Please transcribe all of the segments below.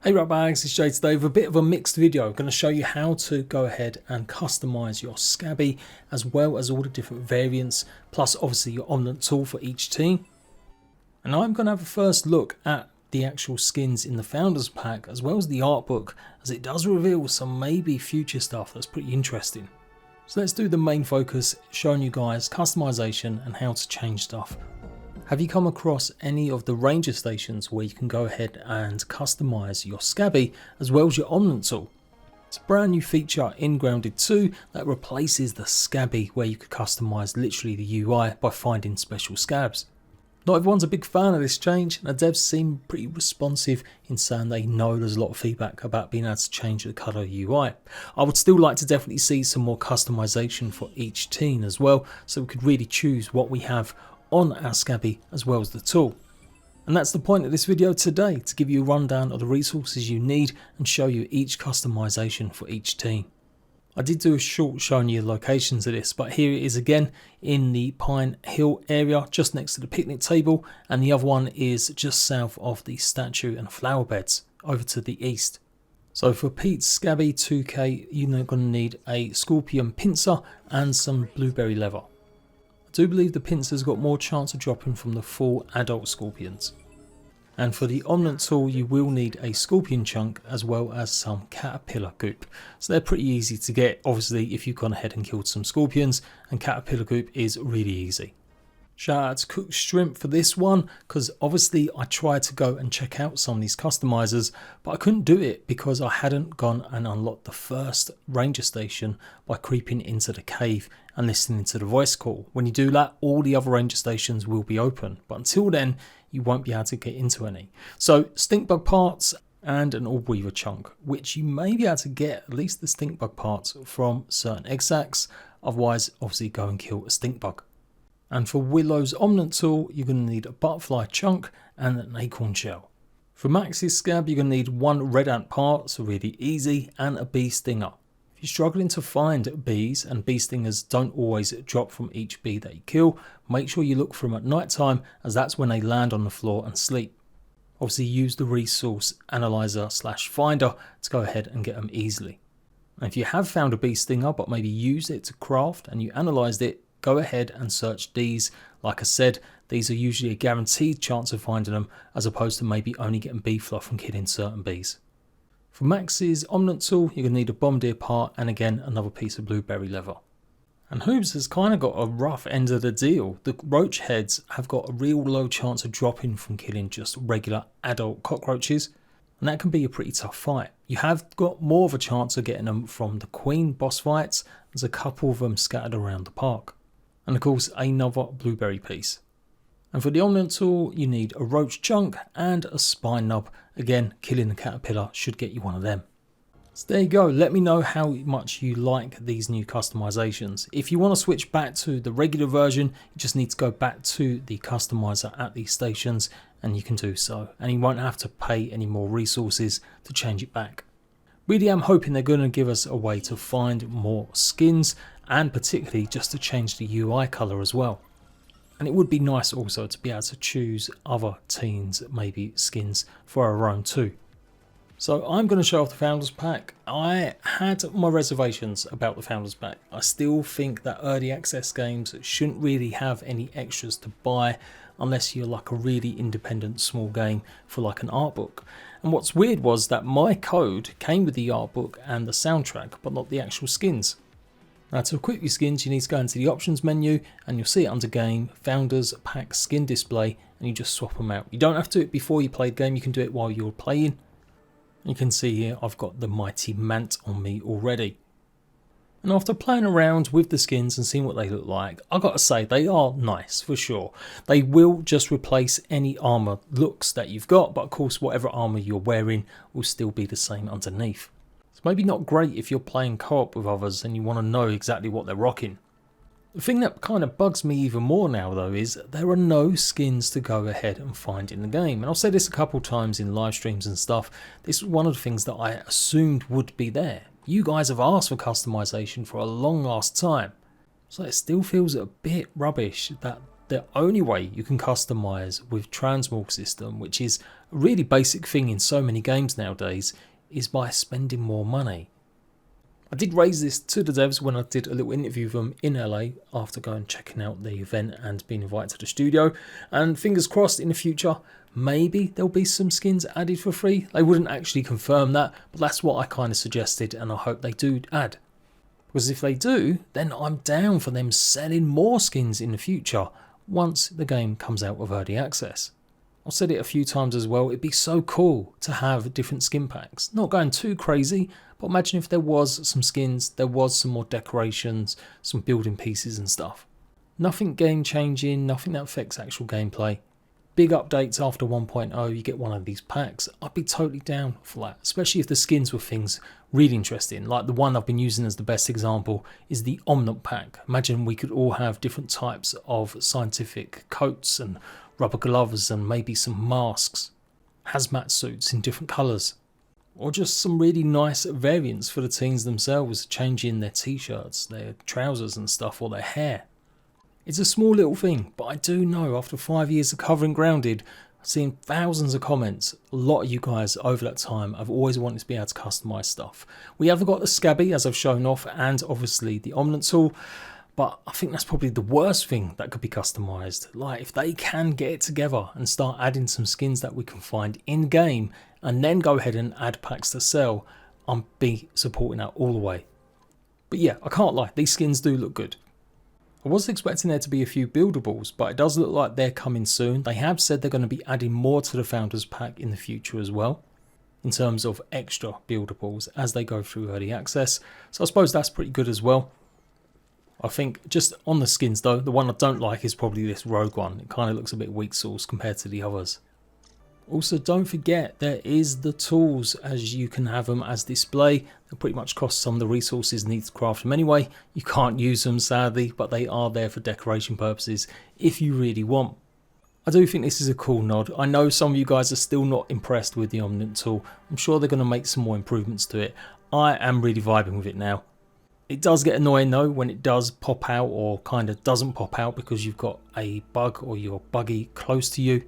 Hey RATBAGGERS, it's Jade today with a bit of a mixed video. I'm going to show you how to go ahead and customize your Scab as well as all the different variants, plus obviously your Ominant tool for each team. And I'm going to have a first look at the actual skins in the Founders Pack as well as the art book, as it does reveal some maybe future stuff that's pretty interesting. So let's do the main focus, showing you guys customization and how to change stuff. Have you come across any of the ranger stations where you can go ahead and customize your Scab as well as your Ominant tool? It's a brand new feature in Grounded 2 that replaces the Scab where you could customize literally the UI by finding special scabs. Not everyone's a big fan of this change, and the devs seem pretty responsive in saying they know there's a lot of feedback about being able to change the colour UI. I would still like to definitely see some more customization for each team as well, so we could really choose what we have on our Scab as well as the tool. And that's the point of this video today, to give you a rundown of the resources you need and show you each customization for each team. I did do a short showing you the locations of this, but here it is again in the Pine Hill area just next to the picnic table, and the other one is just south of the statue and flower beds over to the east. So for Pete's Scab 2K, you're going to need a scorpion pincer and some blueberry leather. I do believe the pincer's got more chance of dropping from the full adult scorpions. And for the Ominant tool, you will need a scorpion chunk as well as some caterpillar goop. So they're pretty easy to get, obviously, if you've gone ahead and killed some scorpions, and caterpillar goop is really easy. Shout out to Cooked Shrimp for this one, because obviously I tried to go and check out some of these customizers, but I couldn't do it because I hadn't gone and unlocked the first ranger station by creeping into the cave and listening to the voice call. When you do that, all the other ranger stations will be open, but until then you won't be able to get into any. So stink bug parts and an orb weaver chunk, which you may be able to get at least the stink bug parts from certain egg sacs. Otherwise, obviously go and kill a stink bug. And for Willow's Ominant tool, you're going to need a butterfly chunk and an acorn shell. For Max's Scab, you're going to need one red ant part, so really easy, and a bee stinger. If you're struggling to find bees, and bee stingers don't always drop from each bee that you kill, make sure you look for them at night time, as that's when they land on the floor and sleep. Obviously use the resource analyzer / finder to go ahead and get them easily. And if you have found a bee stinger but maybe used it to craft and you analysed it, go ahead and search these. Like I said, these are usually a guaranteed chance of finding them, as opposed to maybe only getting bee fluff from killing certain bees. For Max's Ominant tool, you're going to need a bombardier part and again another piece of blueberry leather. And Hoobs has kind of got a rough end of the deal. The roach heads have got a real low chance of dropping from killing just regular adult cockroaches, and that can be a pretty tough fight. You have got more of a chance of getting them from the queen boss fights. There's a couple of them scattered around the park. And of course another blueberry piece. And for the Ominant tool, you need a roach chunk and a spine nub. Again, killing the caterpillar should get you one of them. So there you go. Let me know how much you like these new customizations. If you want to switch back to the regular version, you just need to go back to the customizer at these stations and you can do so. And you won't have to pay any more resources to change it back. Really am hoping they're going to give us a way to find more skins, and particularly just to change the UI colour as well. And it would be nice also to be able to choose other teams, maybe skins for our own too. So I'm going to show off the Founders Pack. I had my reservations about the Founders Pack. I still think that early access games shouldn't really have any extras to buy unless you're like a really independent small game for like an art book. And what's weird was that my code came with the art book and the soundtrack, but not the actual skins. Now to equip your skins, you need to go into the options menu and you'll see it under game, Founders Pack Skin Display, and you just swap them out. You don't have to do it before you play the game, you can do it while you're playing. You can see here I've got the mighty Mant on me already. And after playing around with the skins and seeing what they look like, I've got to say they are nice for sure. They will just replace any armour looks that you've got, but of course whatever armour you're wearing will still be the same underneath. It's maybe not great if you're playing co-op with others and you want to know exactly what they're rocking. The thing that kind of bugs me even more now though is there are no skins to go ahead and find in the game. And I've said this a couple times in live streams and stuff. This was one of the things that I assumed would be there. You guys have asked for customization for a long last time. So it still feels a bit rubbish that the only way you can customize with Transmog system, which is a really basic thing in so many games nowadays, is by spending more money. I did raise this to the devs when I did a little interview with them in LA after going checking out the event and being invited to the studio, and fingers crossed in the future maybe there'll be some skins added for free. They wouldn't actually confirm that, but that's what I kind of suggested, and I hope they do add. Because if they do, then I'm down for them selling more skins in the future once the game comes out of early access. I've said it a few times as well, it'd be so cool to have different skin packs. Not going too crazy, but imagine if there was some skins, there was some more decorations, some building pieces and stuff. Nothing game changing, nothing that affects actual gameplay. Big updates after 1.0, you get one of these packs. I'd be totally down for that, especially if the skins were things really interesting. Like the one I've been using as the best example is the Ominant pack. Imagine we could all have different types of scientific coats and rubber gloves and maybe some masks, hazmat suits in different colours, or just some really nice variants for the teens themselves, changing their t-shirts, their trousers and stuff, or their hair. It's a small little thing, but I do know after 5 years of covering Grounded, I've seen thousands of comments. A lot of you guys over that time have always wanted to be able to customise stuff. We haven't got the Scab-B as I've shown off, and obviously the Ominant tool, but I think that's probably the worst thing that could be customised. Like if they can get it together and start adding some skins that we can find in game and then go ahead and add packs to sell, I'll be supporting that all the way. But yeah, I can't lie, these skins do look good. I was expecting there to be a few buildables, but it does look like they're coming soon. They have said they're going to be adding more to the Founders Pack in the future as well, in terms of extra buildables as they go through early access. So I suppose that's pretty good as well. I think just on the skins though, the one I don't like is probably this rogue one. It kind of looks a bit weak sauce compared to the others. Also, don't forget there is the tools, as you can have them as display. They'll pretty much cost some of the resources needed to craft them anyway. You can't use them sadly, but they are there for decoration purposes if you really want. I do think this is a cool nod. I know some of you guys are still not impressed with the Ominant tool. I'm sure they're going to make some more improvements to it. I am really vibing with it now. It does get annoying though when it does pop out or kind of doesn't pop out because you've got a bug or you're buggy close to you.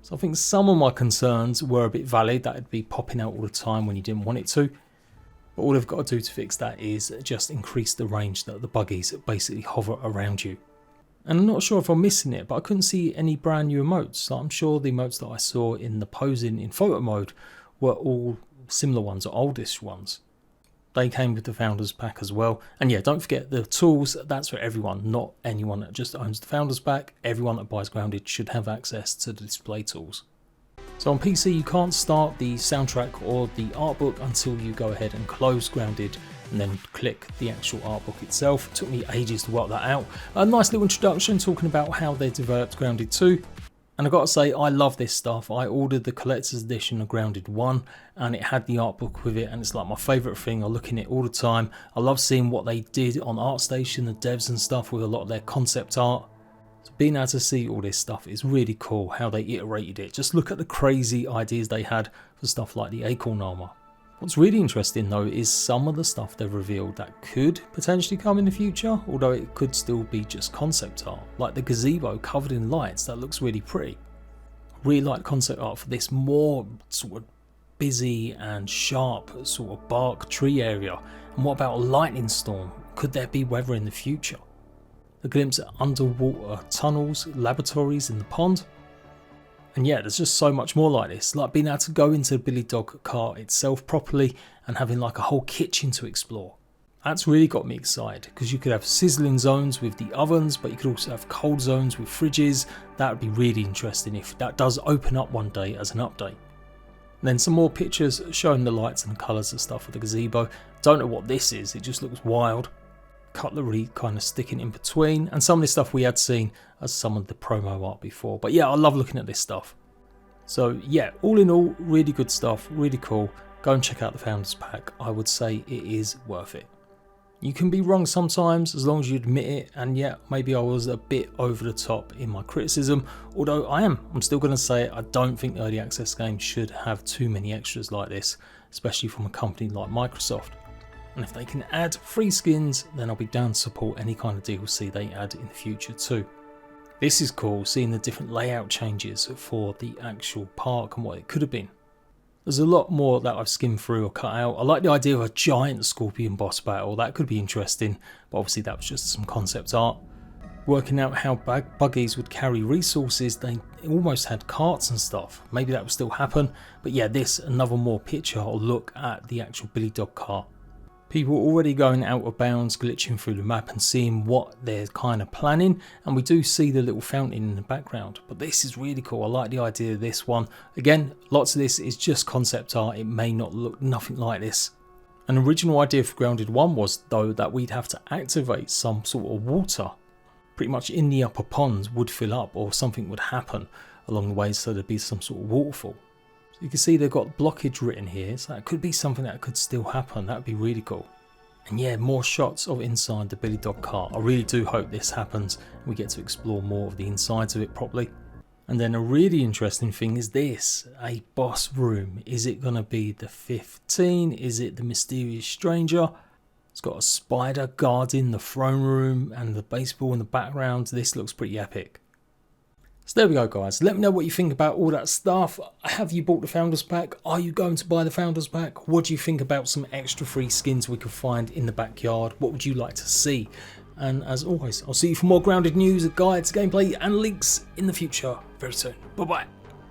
So I think some of my concerns were a bit valid, that it'd be popping out all the time when you didn't want it to. But all I've got to do to fix that is just increase the range that the buggies basically hover around you. And I'm not sure if I'm missing it, but I couldn't see any brand new emotes. Like I'm sure the emotes that I saw in the posing in photo mode were all similar ones or oldish ones. They came with the Founders Pack as well. And yeah, don't forget the tools, that's for everyone, not anyone that just owns the Founders Pack. Everyone that buys Grounded should have access to the display tools. So on PC, you can't start the soundtrack or the art book until you go ahead and close Grounded and then click the actual art book itself. It took me ages to work that out. A nice little introduction talking about how they developed Grounded 2. And I've got to say, I love this stuff. I ordered the collector's edition of Grounded 1 and it had the art book with it, and it's like my favourite thing. I look in it all the time. I love seeing what they did on ArtStation, the devs and stuff, with a lot of their concept art. So being able to see all this stuff is really cool, how they iterated it. Just look at the crazy ideas they had for stuff like the Acorn armour. What's really interesting though is some of the stuff they've revealed that could potentially come in the future, although it could still be just concept art, like the gazebo covered in lights. That looks really pretty. I really like concept art for this more sort of busy and sharp sort of bark tree area. And what about a lightning storm? Could there be weather in the future? A glimpse at underwater tunnels, laboratories in the pond. And yeah, there's just so much more like this, like being able to go into the Billy Dog car itself properly and having like a whole kitchen to explore. That's really got me excited, because you could have sizzling zones with the ovens, but you could also have cold zones with fridges. That would be really interesting if that does open up one day as an update. And then some more pictures showing the lights and the colours and stuff of the gazebo. Don't know what this is, it just looks wild. Cutlery kind of sticking in between, and some of this stuff we had seen as some of the promo art before. But yeah, I love looking at this stuff. So yeah, all in all, really good stuff, really cool. Go and check out the Founders Pack. I would say it is worth it. You can be wrong sometimes as long as you admit it, and yeah, maybe I was a bit over the top in my criticism, although I'm still going to say it. I don't think early access games should have too many extras like this, especially from a company like Microsoft. And if they can add free skins, then I'll be down to support any kind of DLC they add in the future too. This is cool, seeing the different layout changes for the actual park and what it could have been. There's a lot more that I've skimmed through or cut out. I like the idea of a giant scorpion boss battle, that could be interesting, but obviously that was just some concept art. Working out how buggies would carry resources, they almost had carts and stuff. Maybe that would still happen, but yeah, this, another more picture or look at the actual Billy Dog cart. People already going out of bounds, glitching through the map and seeing what they're kind of planning, and we do see the little fountain in the background. But this is really cool. I like the idea of this one. Again, lots of this is just concept art. It may not look nothing like this. An original idea for Grounded 1 was though that we'd have to activate some sort of water. Pretty much in the upper ponds would fill up or something would happen along the way, so there'd be some sort of waterfall. You can see they've got blockage written here, so that could be something that could still happen. That'd be really cool. And yeah, more shots of inside the Billy Dog cart. I really do hope this happens and we get to explore more of the insides of it properly. And then a really interesting thing is this, a boss room. Is it going to be the 15? Is it the mysterious stranger? It's got a spider guarding the throne room and the baseball in the background. This looks pretty epic. So there we go, guys. Let me know what you think about all that stuff. Have you bought the Founders Pack? Are you going to buy the Founders Pack? What do you think about some extra free skins we could find in the backyard? What would you like to see? And as always, I'll see you for more grounded news, guides, gameplay and links in the future very soon. Bye bye.